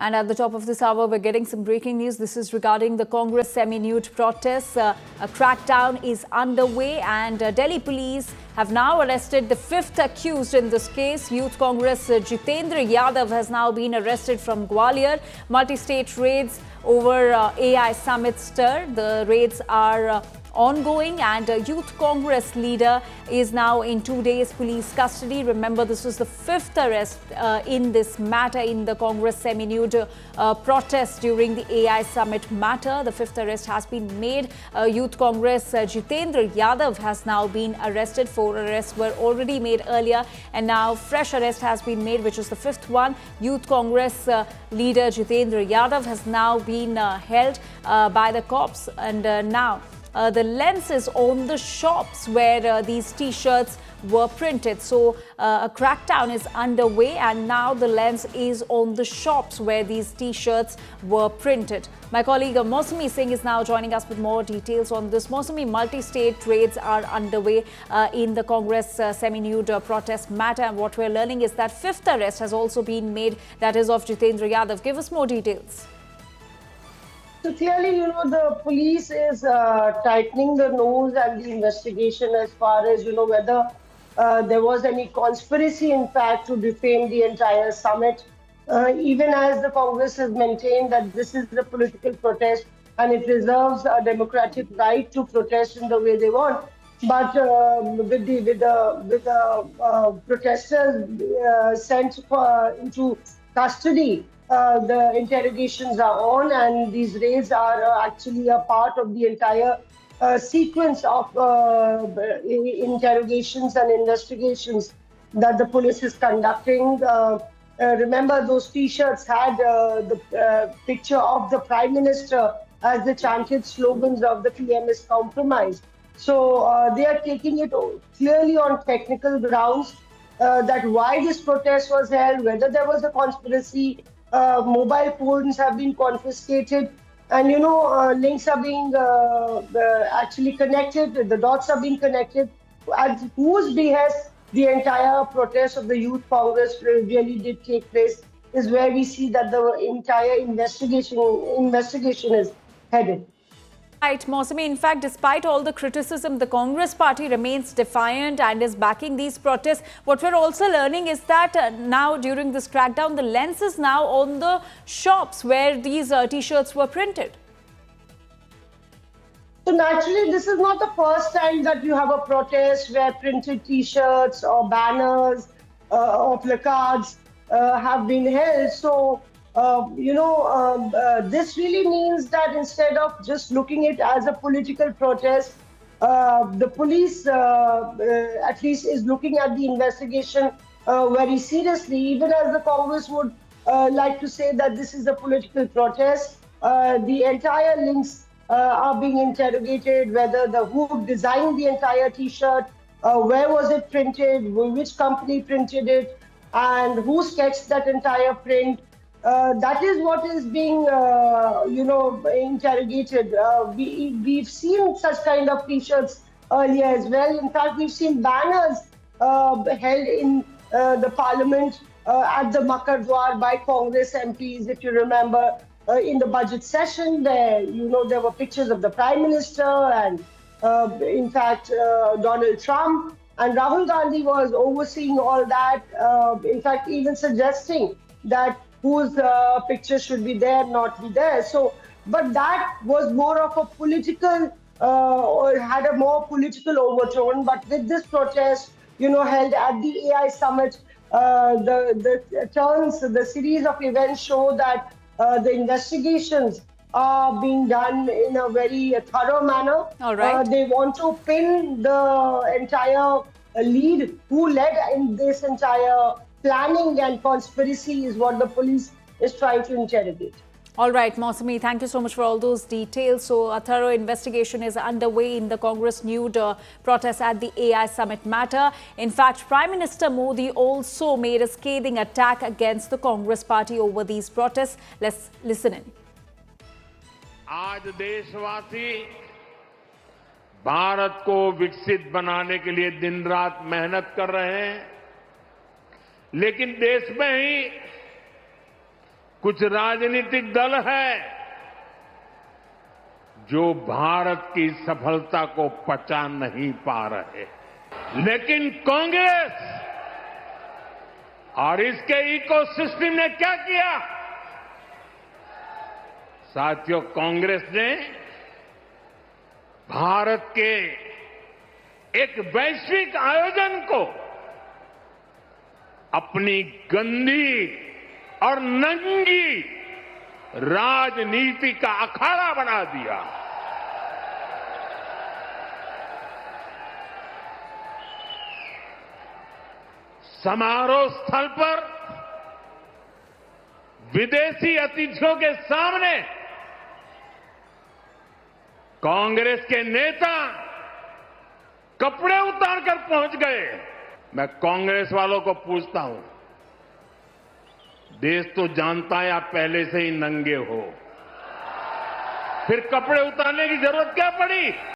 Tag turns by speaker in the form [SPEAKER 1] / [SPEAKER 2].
[SPEAKER 1] And at the top of this hour, we're getting some breaking news. This is regarding the Congress semi-nude protests. A crackdown is underway, and Delhi police have now arrested the fifth accused in this case. Youth Congress Jitendra Yadav has now been arrested from Gwalior. Multi-state raids over AI Summit stir. The raids are ongoing, and Youth Congress leader is now in 2 days police custody. Remember, this was the fifth arrest in this matter in the Congress semi-nude protest during the AI Summit matter. The fifth arrest has been made. Youth Congress Jitendra Yadav has now been arrested. 4 arrests were already made earlier, and now fresh arrest has been made, which is the fifth one. Youth Congress leader Jitendra Yadav has now been held by the cops, and now the lens is on the shops where these T-shirts were printed. So a crackdown is underway, and now the lens is on the shops where these T-shirts were printed. My colleague Mausami Singh is now joining us with more details on this. Mausami, multi-state raids are underway in the Congress semi-nude protest matter, and what we're learning is that fifth arrest has also been made, that is of Jitendra Yadav. Give us more details.
[SPEAKER 2] So clearly, the police is tightening the nose and the investigation as far as, whether there was any conspiracy, in fact, to defame the entire summit. Even as the Congress has maintained that this is a political protest and it reserves a democratic right to protest in the way they want. But with the protesters sent into custody, the interrogations are on, and these raids are actually a part of the entire sequence of interrogations and investigations that the police is conducting. Remember, those T-shirts had the picture of the Prime Minister as the chanted slogans of the PM is compromised. So they are taking it clearly on technical grounds that why this protest was held, whether there was a conspiracy. Mobile phones have been confiscated, and links are being actually connected. The dots are being connected. At whose behest the entire protest of the Youth Congress really did take place is where we see that the entire investigation is headed.
[SPEAKER 1] Right, Mausami, in fact, despite all the criticism, the Congress party remains defiant and is backing these protests. What we're also learning is that now during this crackdown, the lens is now on the shops where these T-shirts were printed.
[SPEAKER 2] So naturally, this is not the first time that you have a protest where printed T-shirts or banners or placards have been held. So this really means that instead of just looking at it as a political protest, the police at least is looking at the investigation very seriously, even as the Congress would like to say that this is a political protest. The entire links are being interrogated, whether who designed the entire T-shirt, where was it printed, which company printed it, and who sketched that entire print. That is what is being, interrogated. We've seen such kind of T-shirts earlier as well. In fact, we've seen banners held in the Parliament at the Makar Dwar by Congress MPs, if you remember, in the budget session. There were pictures of the Prime Minister and, in fact, Donald Trump. And Rahul Gandhi was overseeing all that, in fact, even suggesting that whose picture should be there, not be there. So, but that was more of a political, or had a more political overtone. But with this protest, held at the AI Summit, the series of events show that the investigations are being done in a very thorough manner.
[SPEAKER 1] All right.
[SPEAKER 2] They want to pin the entire lead who led in this entire planning and conspiracy is what the police is trying to interrogate.
[SPEAKER 1] All right, Mausami, thank you so much for all those details. So a thorough investigation is underway in the Congress nude protest at the AI Summit matter. In fact, Prime Minister Modi also made a scathing attack against the Congress party over these protests. Let's listen in.
[SPEAKER 3] आज देशवासी भारत को विकसित बनाने के लिए दिन रात मेहनत कर रहे हैं, लेकिन देश में ही कुछ राजनीतिक दल है जो भारत की सफलता को पचा नहीं पा रहे, लेकिन कांग्रेस और इसके इकोसिस्टम ने क्या किया? साथियों, कांग्रेस ने भारत के एक वैश्विक आयोजन को अपनी गंदी और नंगी राजनीति का अखाड़ा बना दिया। समारोह स्थल पर विदेशी अतिथियों के सामने कांग्रेस के नेता कपड़े उतारकर पहुंच गए। मैं कांग्रेस वालों को पूछता हूं, देश तो जानता है आप पहले से ही नंगे हो, फिर कपड़े उतारने की जरूरत क्या पड़ी?